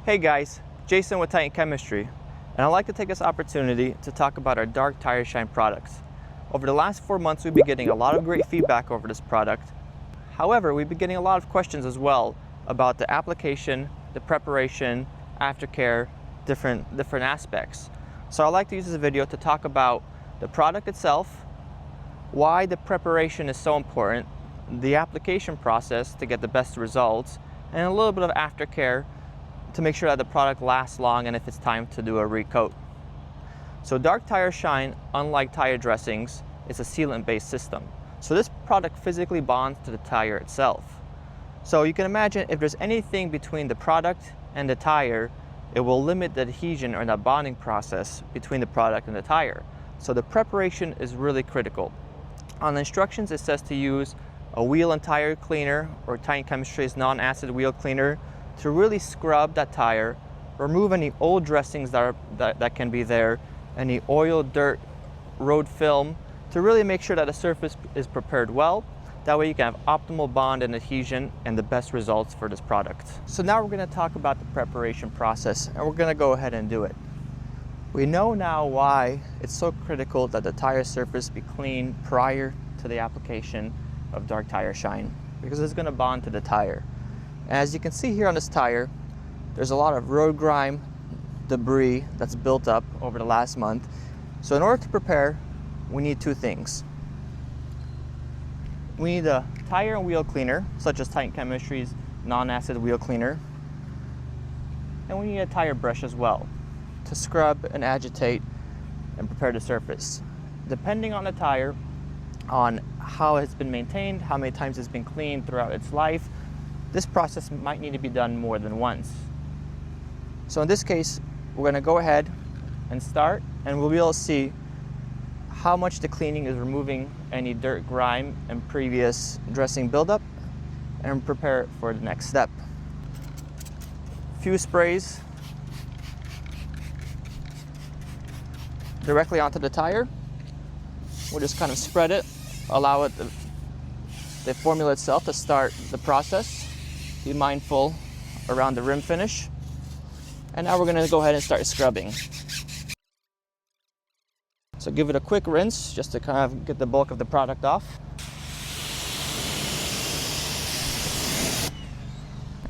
Hey guys, Jason with Titan Chemistry, and I'd like to take this opportunity to talk about our dark tire shine products. Over the last 4 months, we've been getting a lot of great feedback over this product. However, we've been getting a lot of questions as well about the application, the preparation, aftercare, different aspects. So I'd like to use this video to talk about the product itself, why the preparation is so important, the application process to get the best results, and a little bit of aftercare to make sure that the product lasts long and if it's time to do a recoat. So dark tire shine, unlike tire dressings, is a sealant-based system. So this product physically bonds to the tire itself. So you can imagine if there's anything between the product and the tire, it will limit the adhesion or the bonding process between the product and the tire. So the preparation is really critical. On the instructions, it says to use a wheel and tire cleaner or Titan Chemistry's non-acid wheel cleaner to really scrub that tire, remove any old dressings that can be there, any oil, dirt, road film, to really make sure that the surface is prepared well. That way you can have optimal bond and adhesion and the best results for this product. So now we're going to talk about the preparation process, and we're going to go ahead and do it. We know now why it's so critical that the tire surface be clean prior to the application of dark tire shine, because it's going to bond to the tire. As you can see here on this tire, there's a lot of road grime, debris that's built up over the last month. So in order to prepare, we need two things. We need a tire and wheel cleaner, such as Titan Chemistry's non-acid wheel cleaner. And we need a tire brush as well to scrub and agitate and prepare the surface. Depending on the tire, on how it's been maintained, how many times it's been cleaned throughout its life, this process might need to be done more than once. So in this case, we're going to go ahead and start, and we'll be able to see how much the cleaning is removing any dirt, grime, and previous dressing buildup, and prepare for the next step. Few sprays directly onto the tire. We'll just kind of spread it, allow it the formula itself to start the process. Be mindful around the rim finish. And now we're going to go ahead and start scrubbing. So give it a quick rinse just to kind of get the bulk of the product off.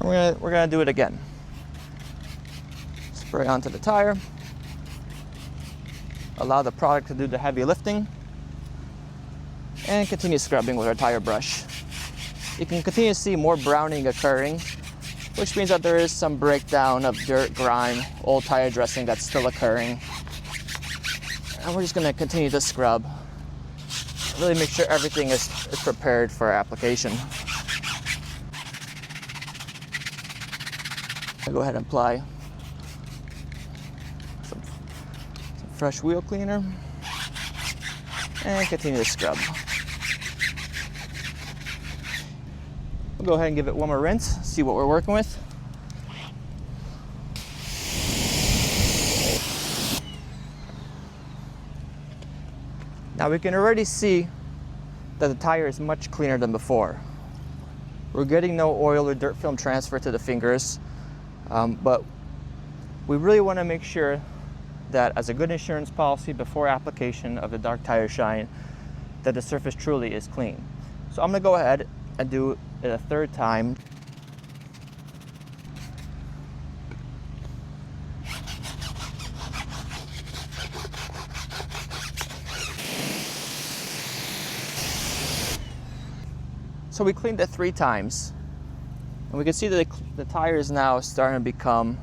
And we're going to do it again. Spray onto the tire. Allow the product to do the heavy lifting. And continue scrubbing with our tire brush. You can continue to see more browning occurring, which means that there is some breakdown of dirt, grime, old tire dressing that's still occurring. And we're just going to continue to scrub. Really make sure everything is prepared for application. I'll go ahead and apply some fresh wheel cleaner and continue to scrub. We'll go ahead and give it one more rinse, see what we're working with. Now we can already see that the tire is much cleaner than before. We're getting no oil or dirt film transfer to the fingers, but we really want to make sure that as a good insurance policy before application of the dark tire shine, that the surface truly is clean. So I'm going to go ahead and do it a third time. So we cleaned it 3 times, and we can see that the tire is now starting to become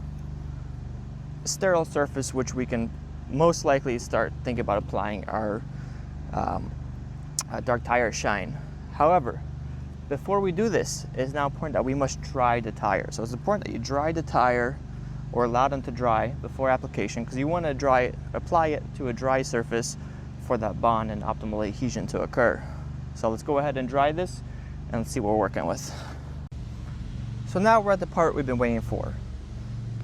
a sterile surface, which we can most likely start thinking about applying our dark tire shine. However, before we do this, it is now important that we must dry the tire. So it's important that you dry the tire or allow them to dry before application, because you want to apply it to a dry surface for that bond and optimal adhesion to occur. So let's go ahead and dry this and let's see what we're working with. So now we're at the part we've been waiting for.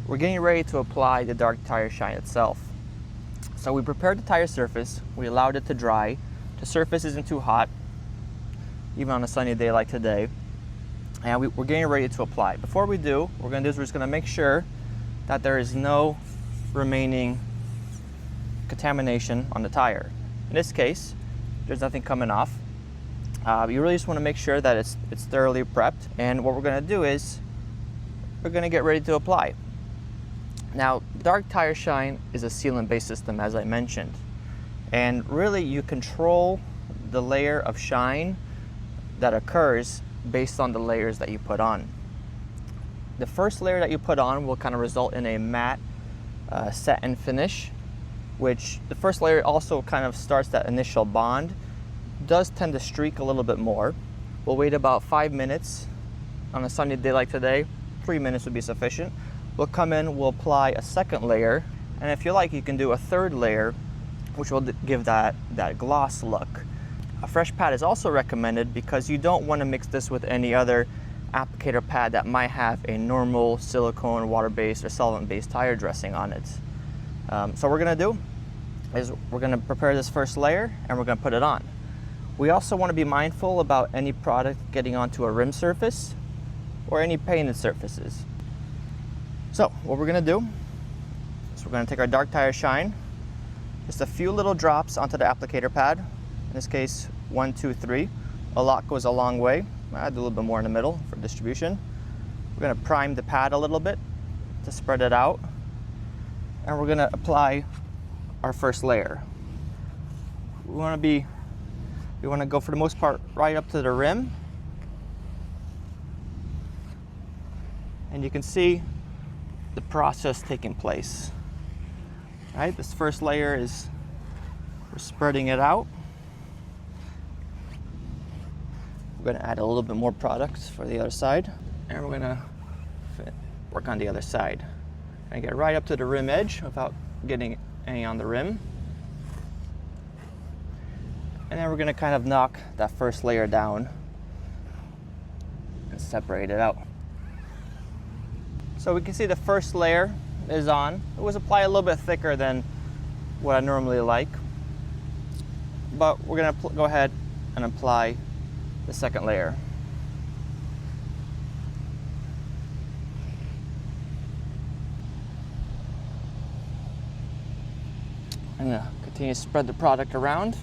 We're getting ready to apply the dark tire shine itself. So we prepared the tire surface, we allowed it to dry. The surface isn't too hot, even on a sunny day like today. And we're getting ready to apply. Before we do, what we're going to do is we're just going to make sure that there is no remaining contamination on the tire. In this case, there's nothing coming off. You really just want to make sure that it's thoroughly prepped. And what we're going to do is we're going to get ready to apply. Now, dark tire shine is a sealant-based system, as I mentioned. And really, you control the layer of shine that occurs based on the layers that you put on. The first layer that you put on will kind of result in a matte satin finish, which the first layer also kind of starts that initial bond. Does tend to streak a little bit more. We'll wait about 5 minutes. On a sunny day like today, 3 minutes would be sufficient. We'll come in, we'll apply a second layer, and if you like, you can do a third layer, which will give that gloss look. A fresh pad is also recommended because you don't want to mix this with any other applicator pad that might have a normal silicone, water-based, or solvent-based tire dressing on it. So what we're going to do is we're going to prepare this first layer and we're going to put it on. We also want to be mindful about any product getting onto a rim surface or any painted surfaces. So what we're going to do is we're going to take our dark tire shine, just a few little drops onto the applicator pad. In this case, 1, 2, 3. A lot goes a long way. I'll do a little bit more in the middle for distribution. We're going to prime the pad a little bit to spread it out. And we're going to apply our first layer. We want to go for the most part right up to the rim. And you can see the process taking place. All right, this first layer is, we're spreading it out. We're going to add a little bit more products for the other side, and we're going to work on the other side. And get right up to the rim edge without getting any on the rim. And then we're going to kind of knock that first layer down and separate it out. So we can see the first layer is on. It was applied a little bit thicker than what I normally like. But we're going to go ahead and apply the second layer. I'm going to continue to spread the product around.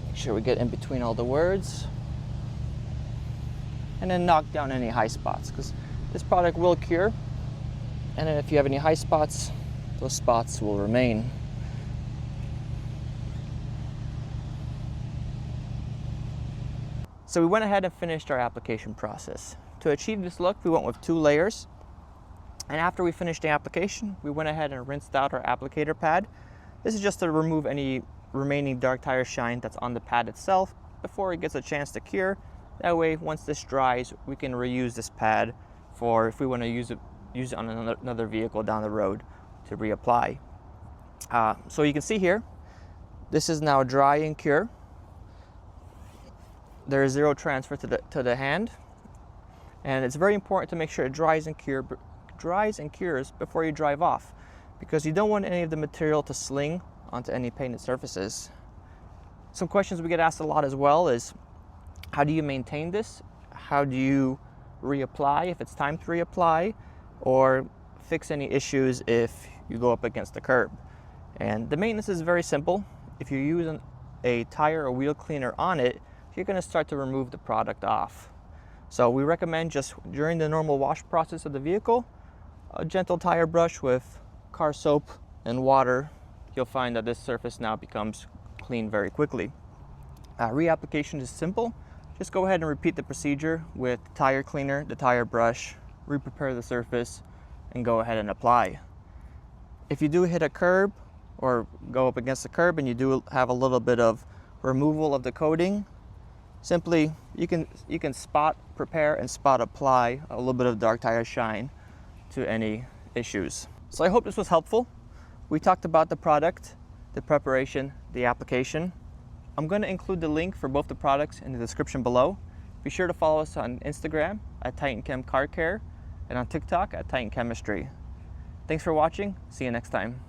Make sure we get in between all the words. And then knock down any high spots, because this product will cure. And then if you have any high spots, those spots will remain. So we went ahead and finished our application process. To achieve this look, we went with 2 layers. And after we finished the application, we went ahead and rinsed out our applicator pad. This is just to remove any remaining dark tire shine that's on the pad itself before it gets a chance to cure. That way, once this dries, we can reuse this pad for if we want to use it on another vehicle down the road to reapply. So you can see here, this is now dry and cure. There is zero transfer to the hand, and it's very important to make sure it dries and cures before you drive off, because you don't want any of the material to sling onto any painted surfaces. Some questions we get asked a lot as well is, how do you maintain this? How do you reapply if it's time to reapply, or fix any issues if you go up against the curb? And the maintenance is very simple. If you're using a tire or wheel cleaner on it, you're going to start to remove the product off. So we recommend just during the normal wash process of the vehicle, a gentle tire brush with car soap and water. You'll find that this surface now becomes clean very quickly. Reapplication is simple. Just go ahead and repeat the procedure with the tire cleaner, the tire brush, re-prepare the surface, and go ahead and apply. If you do hit a curb or go up against the curb and you do have a little bit of removal of the coating, simply you can spot prepare and spot apply a little bit of dark tire shine to any issues. So I hope this was helpful. We talked about the product, the preparation, the application. I'm going to include the link for both the products in the description below. Be sure to follow us on Instagram at TitanChem Car Care and on TikTok at Titan Chemistry. Thanks for watching. See you next time.